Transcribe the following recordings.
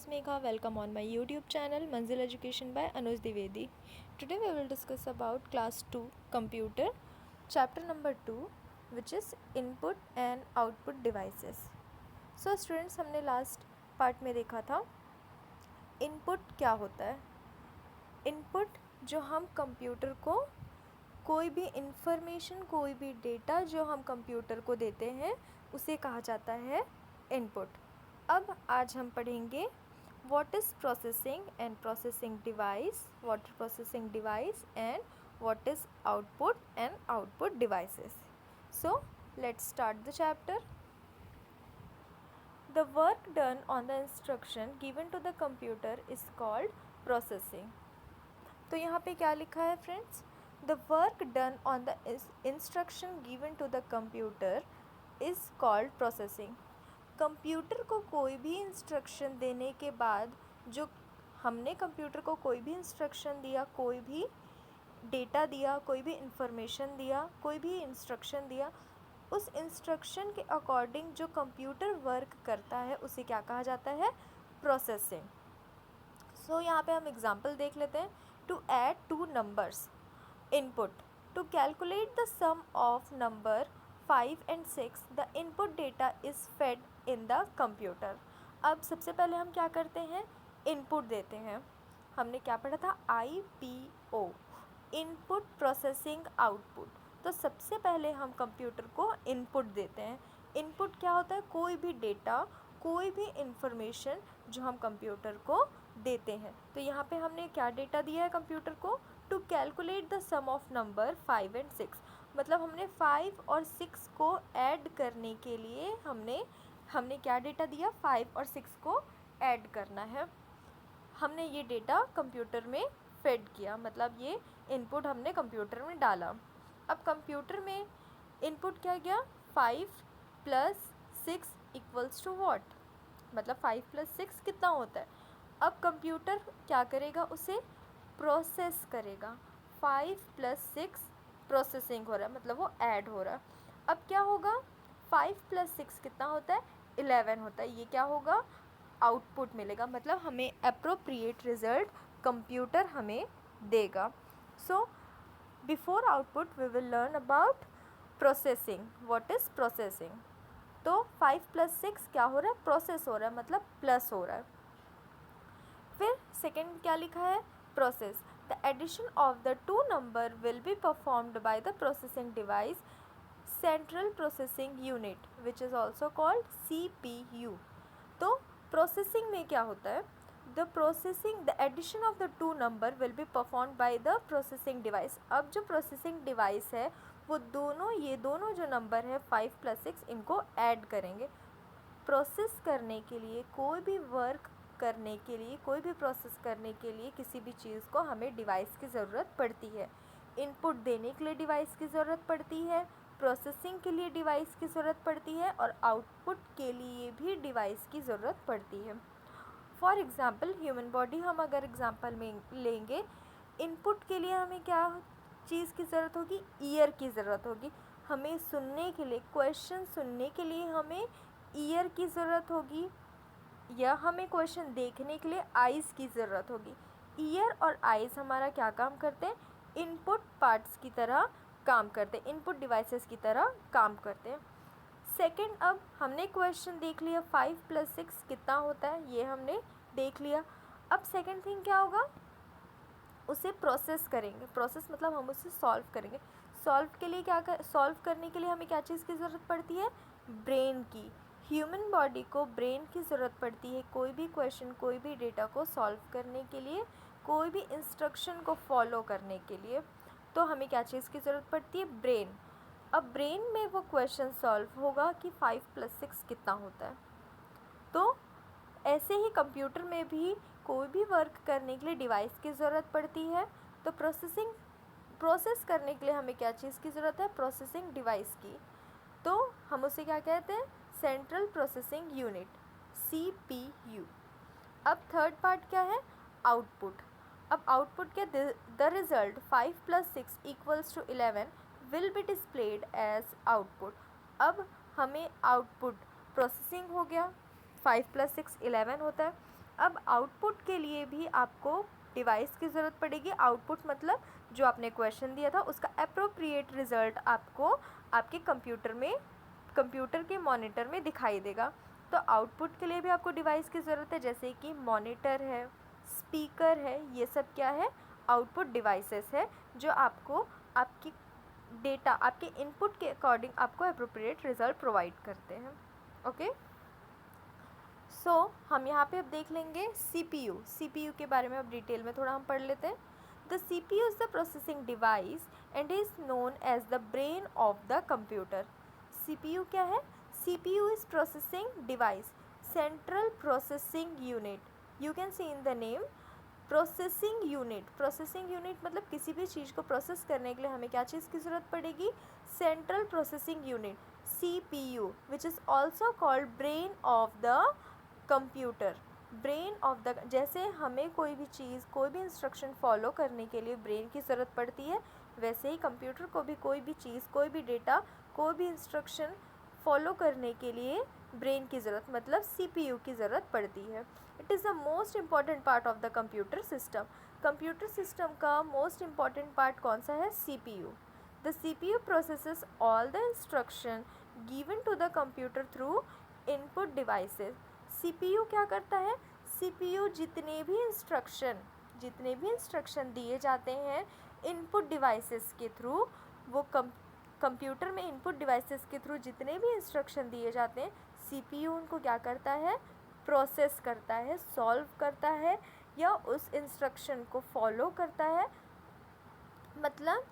is Megha. Welcome on my YouTube channel Manzil Education by Anuj Dwivedi. Today we will discuss about class 2 computer chapter number 2 which is input and output devices. So students, हमने last part में देखा था input क्या होता है. Input जो हम computer को कोई भी इंफॉर्मेशन, कोई भी डेटा जो हम कंप्यूटर को देते हैं उसे कहा जाता है इनपुट. अब आज हम पढ़ेंगे what is processing and processing device, what processing device and what is output and output devices. So let's start the chapter. The work done on the instruction given to the computer is called processing. तो यहाँ पे क्या लिखा है friends? The work done on the instruction given to the computer is called processing. Computer को कोई भी instruction देने के बाद जो हमने कंप्यूटर को कोई भी इंस्ट्रक्शन दिया, कोई भी डेटा दिया, कोई भी इंफॉर्मेशन दिया, कोई भी इंस्ट्रक्शन दिया, उस इंस्ट्रक्शन के अकॉर्डिंग जो कंप्यूटर वर्क करता है उसे क्या कहा जाता है? प्रोसेसिंग. सो यहाँ पे हम एग्जांपल देख लेते हैं. To add two numbers, input. To calculate the sum of number 5 and 6 the input data is fed in the computer. अब सबसे पहले हम क्या करते हैं? इनपुट देते हैं. हमने क्या पढ़ा था? IPO, input processing output. तो सबसे पहले हम कंप्यूटर को इनपुट देते हैं. इनपुट क्या होता है? कोई भी डेटा, कोई भी इंफॉर्मेशन जो हम कंप्यूटर को देते हैं. तो यहाँ पे हमने क्या डेटा दिया है कंप्यूटर को? To calculate the sum of number 5 and 6. मतलब हमने 5 और 6 को ऐड करने के लिए हमने क्या डेटा दिया? 5 और 6 को ऐड करना है. हमने ये डेटा कंप्यूटर में फेड किया, मतलब ये इनपुट हमने कंप्यूटर में डाला. अब कंप्यूटर में इनपुट क्या गया? 5 + 6 इक्वल्स टू व्हाट? मतलब 5 + 6 कितना होता है? अब कंप्यूटर क्या करेगा? उसे प्रोसेस करेगा. 5 + 6 प्रोसेसिंग हो रहा है, मतलब वो ऐड हो रहा है. अब क्या होगा? 5 + 6 कितना होता है? 11 होता है. ये क्या होगा? आउटपुट मिलेगा, मतलब हमें अप्रोप्रिएट रिजल्ट कंप्यूटर हमें देगा. So before output we will learn about processing. What is processing? तो 5 + 6 क्या हो रहा है? प्रोसेस हो रहा है, मतलब प्लस हो रहा है. फिर सेकेंड क्या लिखा है? Process. The addition of the two number will be performed by the processing device central processing unit which is also called CPU. तो प्रोसेसिंग में क्या होता है? The addition of the two number will be performed by the processing device. अब जो processing device है वो ये दोनों जो नंबर है 5 + 6 इनको ऐड करेंगे. प्रोसेस करने के लिए, कोई भी वर्क करने के लिए, कोई भी प्रोसेस करने के लिए किसी भी चीज़ को हमें डिवाइस की ज़रूरत पड़ती है. इनपुट देने के लिए डिवाइस की ज़रूरत पड़ती है, प्रोसेसिंग के लिए डिवाइस की ज़रूरत पड़ती है और आउटपुट के लिए भी डिवाइस की ज़रूरत पड़ती है. फॉर एग्ज़ाम्पल ह्यूमन बॉडी हम अगर एग्ज़ाम्पल में लेंगे, इनपुट के लिए हमें क्या चीज़ की ज़रूरत होगी? ईयर की ज़रूरत होगी. हमें सुनने के लिए, क्वेश्चन सुनने के लिए हमें ईयर की ज़रूरत होगी, या हमें क्वेश्चन देखने के लिए आइज़ की ज़रूरत होगी. ईयर और आइज़ हमारा क्या काम करते हैं? इनपुट पार्ट्स की तरह काम करते हैं, इनपुट डिवाइसेस की तरह काम करते हैं. सेकंड, अब हमने क्वेश्चन देख लिया 5 + 6 कितना होता है, ये हमने देख लिया. अब सेकंड थिंग क्या होगा? उसे प्रोसेस करेंगे. प्रोसेस मतलब हम उसे सॉल्व करेंगे. सॉल्व करने के लिए हमें क्या चीज़ की ज़रूरत पड़ती है? ब्रेन की. ह्यूमन बॉडी को ब्रेन की ज़रूरत पड़ती है कोई भी क्वेश्चन, कोई भी डेटा को सॉल्व करने के लिए, कोई भी इंस्ट्रक्शन को फॉलो करने के लिए. तो हमें क्या चीज़ की ज़रूरत पड़ती है? ब्रेन. अब ब्रेन में वो क्वेश्चन सॉल्व होगा कि 5 + 6 कितना होता है. तो ऐसे ही कंप्यूटर में भी कोई भी वर्क करने के लिए डिवाइस की ज़रूरत पड़ती है. तो प्रोसेस करने के लिए हमें क्या चीज़ की ज़रूरत है? प्रोसेसिंग डिवाइस की. तो हम उसे क्या कहते हैं? Central processing unit, CPU. अब थर्ड पार्ट क्या है? आउटपुट. अब आउटपुट क्या? The result 5 + 6 equals to 11 will be displayed as output. अब हमें आउटपुट प्रोसेसिंग हो गया, 5 + 6 11 होता है. अब आउटपुट के लिए भी आपको डिवाइस की ज़रूरत पड़ेगी। आउटपुट मतलब जो आपने क्वेश्चन दिया था उसका एप्रोप्रिएट रिज़ल्ट आपको आपके कंप्यूटर के मॉनिटर में दिखाई देगा। तो आउटपुट के लिए भी आपको डिवाइस की ज़रूरत है, जैसे कि मॉनिटर है, स्पीकर है, ये सब क्या है, आउटपुट डिवाइसेस है जो आपको आपकी डेटा, आपके इनपुट के अकॉर्डिंग आपको एप्रोप्रिएट रिजल्ट प्रोवाइड करते हैं। ओके, सो हम यहाँ पे अब देख लेंगे सीपीयू के बारे में अब डिटेल में थोड़ा हम पढ़ लेते हैं। The CPU is the processing device and is known as the brain of the computer. CPU क्या है? CPU is processing device, central processing unit. You can see in the name processing unit. Processing unit मतलब किसी भी चीज़ को process करने के लिए हमें क्या चीज़ की ज़रूरत पड़ेगी? Central processing unit, CPU, which is also called brain of the computer. Brain of the, जैसे हमें कोई भी चीज़, कोई भी इंस्ट्रक्शन फॉलो करने के लिए ब्रेन की ज़रूरत पड़ती है, वैसे ही कंप्यूटर को भी कोई भी चीज़, कोई भी डेटा, कोई भी इंस्ट्रक्शन फॉलो करने के लिए ब्रेन की ज़रूरत मतलब CPU की ज़रूरत पड़ती है। It is the most important part of the computer system. Computer system का मोस्ट इम्पॉर्टेंट पार्ट कौन सा है? CPU. The CPU processes all the instruction given to the computer through input devices. CPU क्या करता है? CPU जितने भी instruction दिए जाते हैं इनपुट डिवाइसेस के थ्रू, वो कंप्यूटर में इनपुट डिवाइसेस के थ्रू जितने भी इंस्ट्रक्शन दिए जाते हैं, CPU उनको क्या करता है? प्रोसेस करता है, सॉल्व करता है या उस इंस्ट्रक्शन को फॉलो करता है। मतलब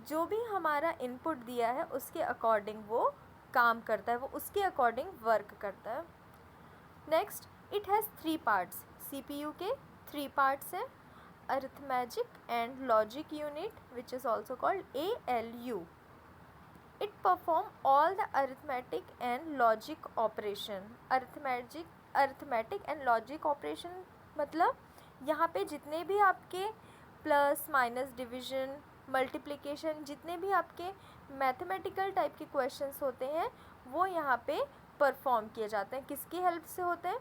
जो भी हमारा इनपुट दिया है उसके अकॉर्डिंग वो काम करता है, वो उसके अकॉर्डिंग वर्क करता है। Next, it has 3 parts. CPU के 3 पार्ट्स हैं, arithmetic and logic unit which is also called ALU. It perform all the arithmetic and logic operation. Arithmetic and logic operation मतलब यहाँ पे जितने भी आपके प्लस माइनस डिवीज़न मल्टीप्लिकेशन, जितने भी आपके मैथमेटिकल टाइप के क्वेश्चंस होते हैं वो यहाँ पे परफॉर्म किए जाते हैं। किसकी हेल्प से होते हैं?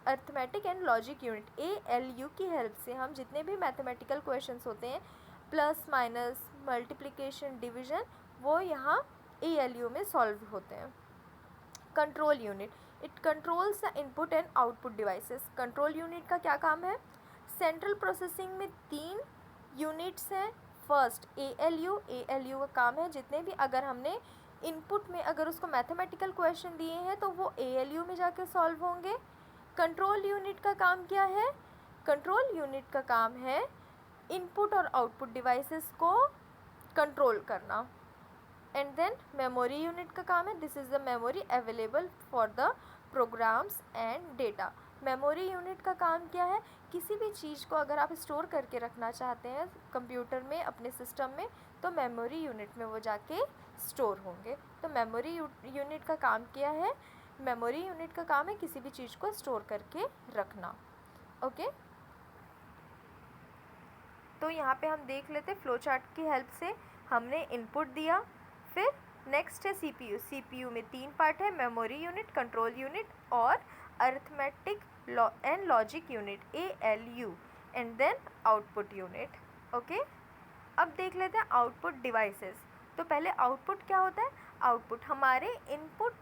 Arithmetic and logic unit ALU की हेल्प से हम जितने भी मैथमेटिकल क्वेश्चंस होते हैं, प्लस माइनस मल्टीप्लिकेशन डिवीज़न, वो यहाँ ALU में सॉल्व होते हैं। Control unit, it controls the input and output devices. Control unit का क्या काम है? सेंट्रल प्रोसेसिंग में 3 यूनिट्स हैं। फर्स्ट ALU का काम है जितने भी, अगर हमने इनपुट में अगर उसको मैथमेटिकल क्वेश्चन दिए हैं तो वो ALU में जाके सॉल्व होंगे। कंट्रोल यूनिट का काम क्या है? कंट्रोल यूनिट का काम है इनपुट और आउटपुट डिवाइसेस को कंट्रोल करना। एंड देन मेमोरी यूनिट का काम है, this is the memory available for the programs and data. Memory unit का काम क्या है? किसी भी चीज़ को अगर आप स्टोर करके रखना चाहते हैं कंप्यूटर में, अपने सिस्टम में, तो मेमोरी यूनिट में वो जाके स्टोर होंगे। तो मेमोरी यूनिट का काम क्या है? मेमोरी यूनिट का काम है किसी भी चीज़ को स्टोर करके रखना। ओके, तो यहाँ पे हम देख लेते फ्लो चार्ट की हेल्प से हमने इनपुट दिया। फिर नेक्स्ट है CPU में 3 पार्ट है, मेमोरी यूनिट, कंट्रोल यूनिट और arithmetic and logic unit ALU, and then output unit. Okay, अब देख लेते हैं आउटपुट डिवाइसेस। तो पहले आउटपुट क्या होता है? आउटपुट हमारे इनपुट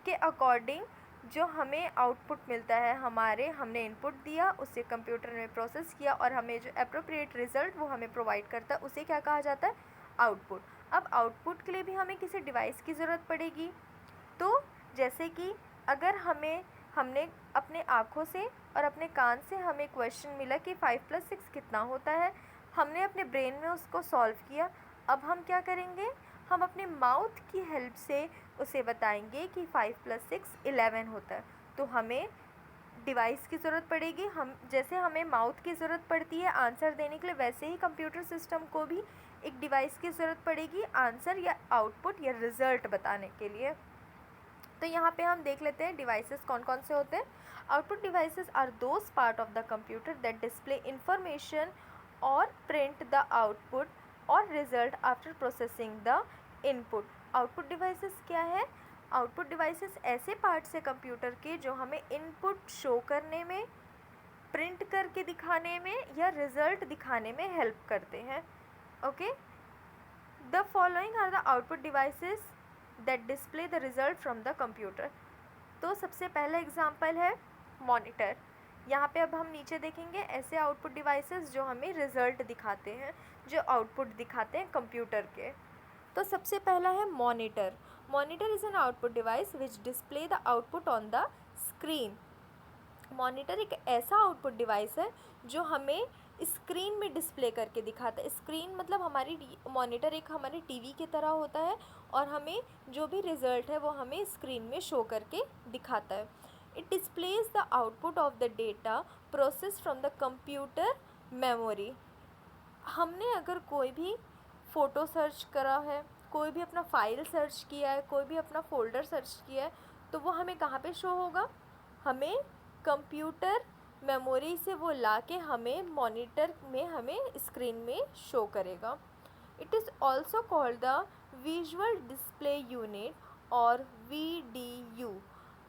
के अकॉर्डिंग जो हमें आउटपुट मिलता है, हमने इनपुट दिया, उसे कंप्यूटर में प्रोसेस किया और हमें जो एप्रोप्रिएट रिजल्ट वो हमें प्रोवाइड करता है, उसे क्या कहा जाता है? आउटपुट। अब आउटपुट के लिए भी हमें किसी डिवाइस की ज़रूरत पड़ेगी। तो जैसे कि अगर हमने अपने आँखों से और अपने कान से हमें क्वेश्चन मिला कि 5 + 6 कितना होता है, हमने अपने ब्रेन में उसको सॉल्व किया। अब हम क्या करेंगे? हम अपने माउथ की हेल्प से उसे बताएंगे कि 5 + 6 11 होता है। तो हमें डिवाइस की ज़रूरत पड़ेगी। हम जैसे हमें माउथ की ज़रूरत पड़ती है आंसर देने के लिए, वैसे ही कंप्यूटर सिस्टम को भी एक डिवाइस की ज़रूरत पड़ेगी आंसर या आउटपुट या रिज़ल्ट बताने के लिए। तो यहाँ पे हम देख लेते हैं डिवाइसेस कौन कौन से होते हैं। Output devices are those part of the computer that display information और प्रिंट द आउटपुट और result after processing the input. Output devices क्या है? आउटपुट डिवाइसेस ऐसे पार्ट्स है कंप्यूटर के जो हमें इनपुट शो करने में, प्रिंट करके दिखाने में या रिजल्ट दिखाने में हेल्प करते हैं. Okay, the following are the output devices that display the result from the computer. तो सबसे पहला एग्जाम्पल है मॉनिटर. यहाँ पे अब हम नीचे देखेंगे ऐसे आउटपुट डिवाइसेस जो हमें रिजल्ट दिखाते हैं, जो आउटपुट दिखाते हैं कंप्यूटर के. तो सबसे पहला है monitor. Monitor is an output device which display the output on the screen. Monitor एक ऐसा आउटपुट डिवाइस है जो हमें स्क्रीन में डिस्प्ले करके दिखाता है. स्क्रीन मतलब हमारी मॉनिटर एक हमारी टीवी की तरह होता है और हमें जो भी रिज़ल्ट है वो हमें स्क्रीन में शो करके दिखाता है. It displays the output of the data process from the computer memory. हमने अगर कोई भी फ़ोटो सर्च करा है, कोई भी अपना फ़ाइल सर्च किया है, कोई भी अपना फ़ोल्डर सर्च किया है, तो वो हमें कहाँ पे शो होगा? हमें कंप्यूटर मेमोरी से वो ला के हमें मॉनिटर में, हमें स्क्रीन में शो करेगा. It is also called the visual display unit और VDU.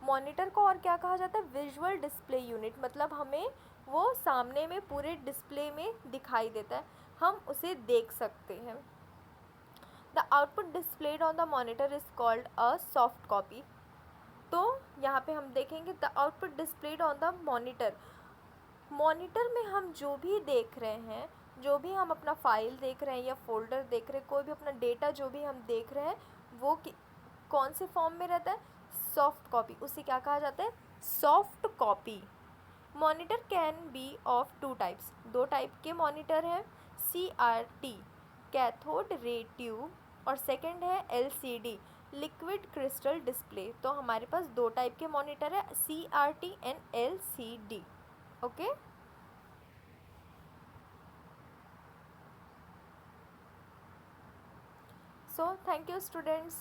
मॉनिटर को और क्या कहा जाता है? Visual display unit. मतलब हमें वो सामने में पूरे डिस्प्ले में दिखाई देता है, हम उसे देख सकते हैं. The output displayed on the monitor is called a soft copy. तो यहाँ पे हम देखेंगे the output displayed on the monitor. Monitor में हम जो भी देख रहे हैं, जो भी हम अपना फाइल देख रहे हैं या फोल्डर देख रहे हैं, कोई भी अपना डेटा जो भी हम देख रहे हैं, वो कौन से फॉर्म में रहता है? Soft copy. उसे क्या कहा जाता है? Soft copy. Monitor can be of two types. दो टाइप के मॉनिटर हैं. CRT कैथोड रे ट्यूब और सेकंड है LCD लिक्विड क्रिस्टल डिस्प्ले. तो हमारे पास दो टाइप के मॉनिटर है, CRT and LCD. Okay, so thank you students.